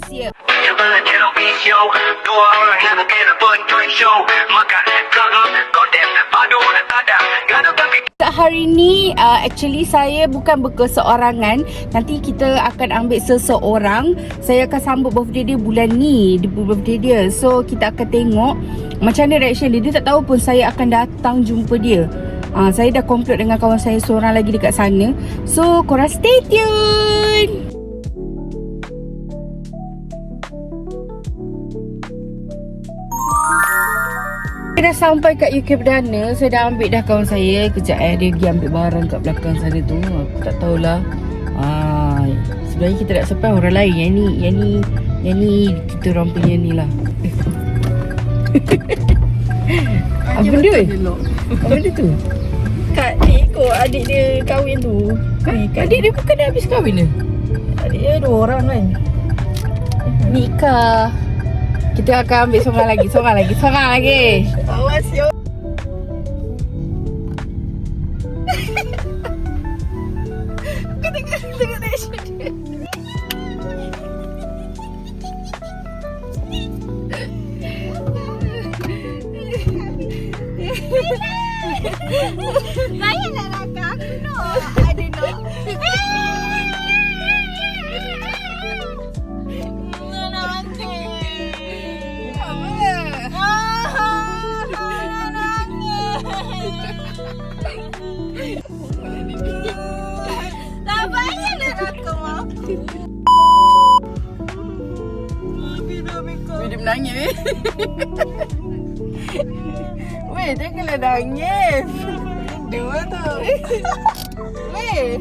Malaysia. Hari ni actually saya bukan berkeseorangan. Nanti kita akan ambil seseorang. Saya akan sambut birthday dia bulan ni, birthday dia. So kita akan tengok macam mana reaction dia. Dia tak tahu pun saya akan datang jumpa dia. Saya dah complot dengan kawan saya seorang lagi dekat sana. So korang stay tune. Saya dah sampai kat UK Perdana. Saya dah ambil dah kawan saya. Kejap dia pergi ambil barang kat belakang sana tu. Aku tak tahulah. Sebenarnya kita nak surprise orang lain. Yang ni kita orang punya ni lah. Apa benda? Apa benda tu? Kak ni ikut adik dia kahwin tu. Adik dia bukan dah habis kahwin ke? Adik dia 2 orang kan. Nikah. Kita akan ambil seorang lagi. Awas yo. Tengok reaction dia. Saya nak rakam aku nak. Ada nak. Tak payah nak rakam aku. Dia menangis weh. Weh, janganlah nangis. Dua tu. Weh,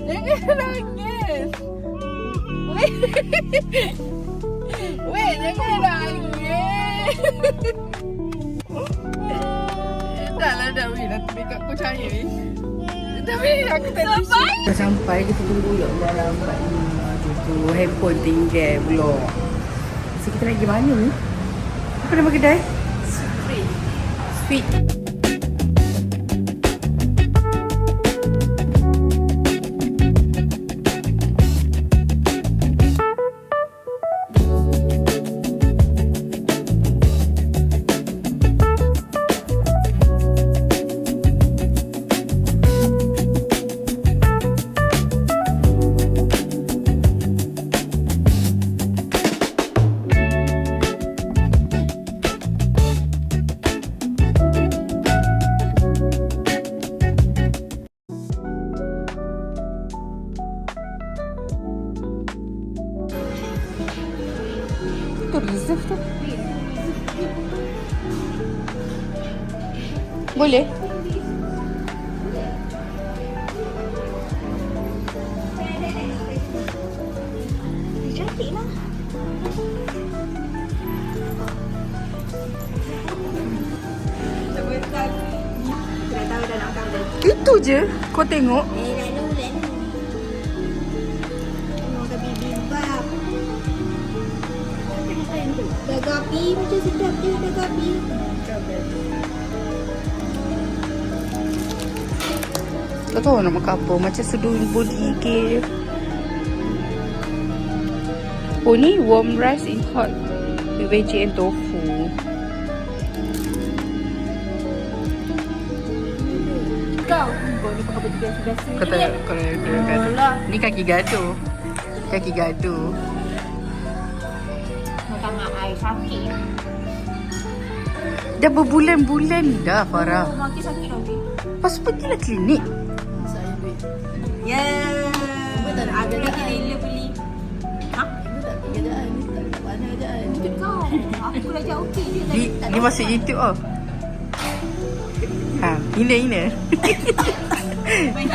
jangan nangis. Weh, jangan nangis. Dah weh, nanti make up kau cahaya weh. Tapi aku tak tahu. Dah sampai, kita tunggu ya Allah lambat ni. Tunggu handphone tinggal pula. So kita nak pergi mana ni? Apa nama kedai? Sweet. Reserve tu. Boleh? Cantik lah. Dah tahu dah nak makan. Itu je. Kau tengok. Makan bibimbap. Dagapi macam sedap je dagapi. Tak tahu nak makan apa. Macam sedung body ke. Oh ni warm rice in hot with veggie and tofu. Kau ni pakai baju biasa-biasa. Kau tak gaduh. Ni kaki gaduh. Kaki gaduh. Makan mak air sakit. Dah berbulan-bulan dah Farah. Makin sakit nanti. Lepas pergilah klinik. Ya. Betul ada lagi Laila beli. Ha? Kerjaan ni tak mana kerjaan. Itu kau. Aku dah jauh okey je. Dia masuk YouTube oh. Hina.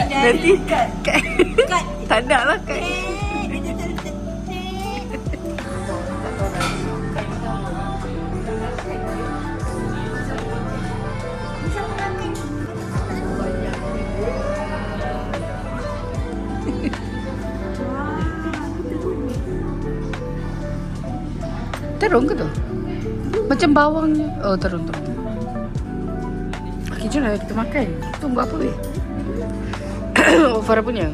Nanti kat. Tak nak lah kat. Terung ke tu? Macam bawangnya. Oh, terung. Okay, jom lah kita makan. Tunggu apa weh? Oh, Farah punya.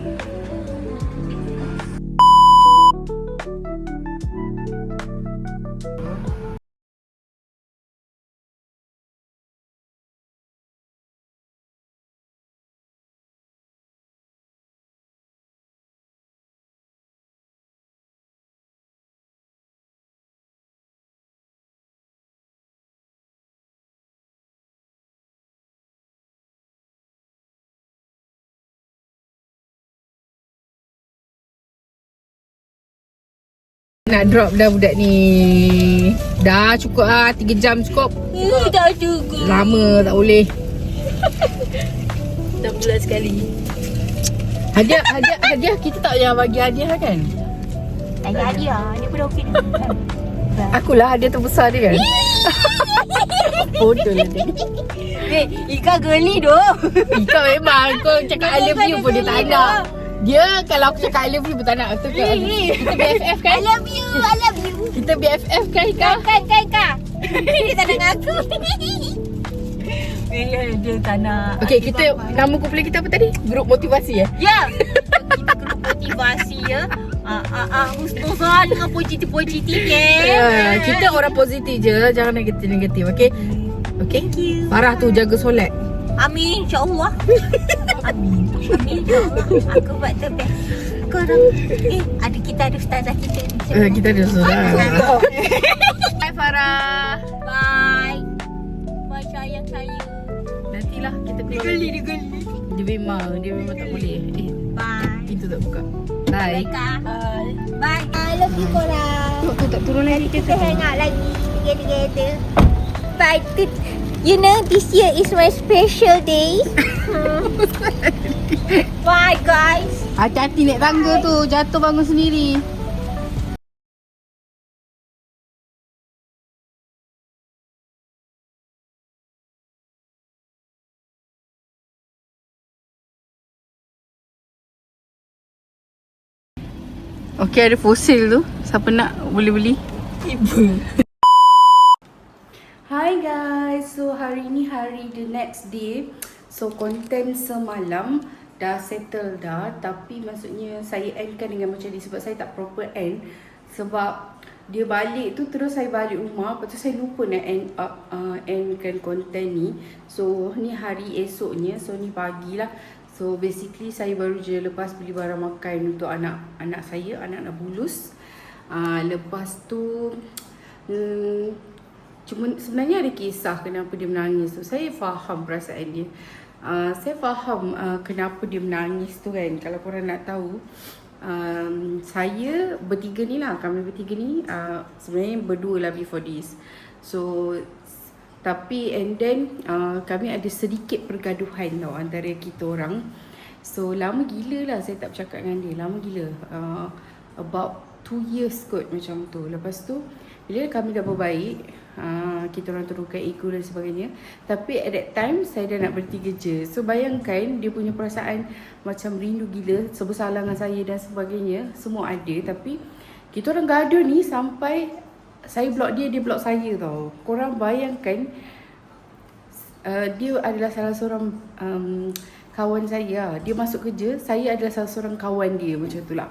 Nak drop dah budak ni. Dah cukup lah, 3 jam cukup. Tak cukup. Lama tak boleh. Dah bulan sekali. Hadiah kita tak payah bagi hadiah kan? Tanya hadiah. Dia pun okey. Akulah hadiah terbesar dia kan? Bodoh lah dia. Ika geli doh. Ika memang kau cakap I love you pun dia tak nak. Dia kalau aku cakap I love you pun tak nak. Kita BFF kan? I love you. Kita BFF kan Ika? Kan. Dia tak nak dengan aku. Dia tak nak. Okay, kita nama kumpulan kita apa tadi? Grup motivasi ya? Ya. Kita grup motivasi ya. Husnuzon dengan positif-positif ya. Kita orang positif je, jangan negatif-negatif, okey? Okey? Farah tu jaga solat. Amin, insya-Allah. Amin, insya-Allah. Aku buat terbaik. Korang kita ada ustazah kita ni. Kita ada solat. Bye Farah. Bye. Bye sayang. Nantilah kita keluar. Dia geli. Dia memang tak boleh. Bye. Pintu tak buka. Bye. Bye. I love you korang. Tu tak turun lagi Kita hang out lagi together. Bye. You know this year is my special day. Bye guys. Hati-hati naik tangga tu, jatuh bangun sendiri. Okey, ada fosil tu. Siapa nak boleh beli? Ibu. Hi guys, so hari ni hari the next day. So content semalam dah settle dah. Tapi maksudnya saya endkan dengan macam ni sebab saya tak proper end. Sebab dia balik tu terus saya balik rumah. Lepas tu saya lupa nak endkan konten ni. So ni hari esoknya, so ni pagi lah. So basically saya baru je lepas beli barang makan untuk anak saya, anak bulus. Lepas tu cuma sebenarnya ada kisah kenapa dia menangis tu. Saya faham perasaan dia. Saya faham kenapa dia menangis tu kan. Kalau korang nak tahu, saya bertiga ni lah, kami bertiga ni sebenarnya berdua lah before this. So tapi and then kami ada sedikit pergaduhan tau antara kita orang. So lama gila lah saya tak bercakap dengan dia. Lama gila, about 2 years kot macam tu. Lepas tu bila kami dah berbaik, kita orang turunkan ego dan sebagainya. Tapi at that time saya dah nak berhenti kerja. So bayangkan dia punya perasaan macam rindu gila, bersalah dengan saya dan sebagainya. Semua ada. Tapi kita orang gaduh ni sampai saya block dia, dia block saya tau. Korang bayangkan, dia adalah salah seorang kawan saya. Dia masuk kerja, saya adalah salah seorang kawan dia, macam tu lah.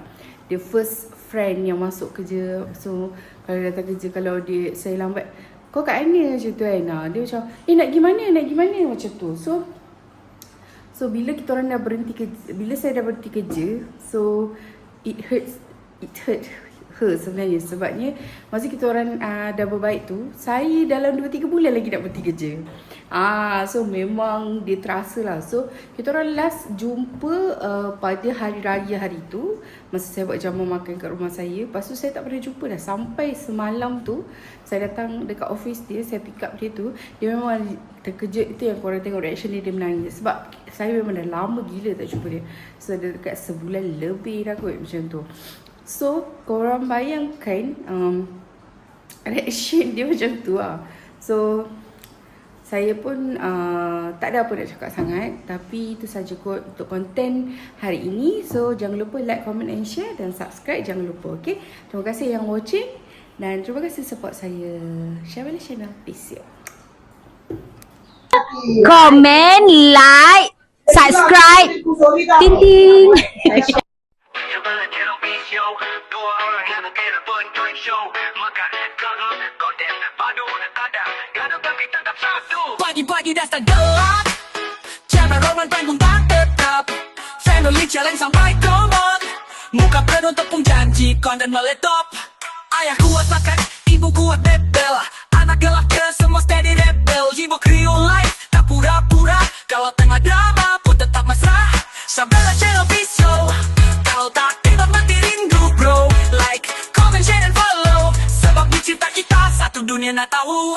The first friend yang masuk kerja. So kalau datang kerja, kalau saya lambat, kau kat mana macam tu kan. Dia macam nak pergi mana macam tu. So bila kita orang dah berhenti kerja, bila saya dah berhenti kerja, so it hurt her sebenarnya. Sebabnya masa kita orang dah berbaik tu, saya dalam 2-3 bulan lagi nak berhenti kerja. So memang dia terasa lah. So kita orang last jumpa pada hari raya hari tu, masa saya buat jamu makan kat rumah saya. Lepas tu saya tak pernah jumpa dah. Sampai semalam tu saya datang dekat office dia, saya pick up dia tu. Dia memang terkejut. Itu yang korang tengok reaction dia menangis. Sebab saya memang dah lama gila tak jumpa dia. So dekat sebulan lebih dah kot macam tu. So korang bayangkan reaction dia macam tu lah. So saya pun tak ada apa nak cakap sangat. Tapi itu saja kot untuk konten hari ini. So jangan lupa like, comment and share. Dan subscribe jangan lupa, okay? Terima kasih yang watching. Dan terima kasih support saya. Share balik channel. Peace ya. Comment, like, subscribe. Ting ting. Pagi-pagi dah start gelap, cara orang panggung tak tetap. Family challenge sampai komon, muka penuh tepung janji, konten meletop. Ayah kuat makan, ibu kuat bebel, anak gelap ke semua steady rebel. Jiwa real life, tak pura-pura, kalau tengah drama pun tetap mesra. Sabarlah channel Visio, kalau tak tiba mati rindu bro. Like, comment, share and follow. dunia nak tahu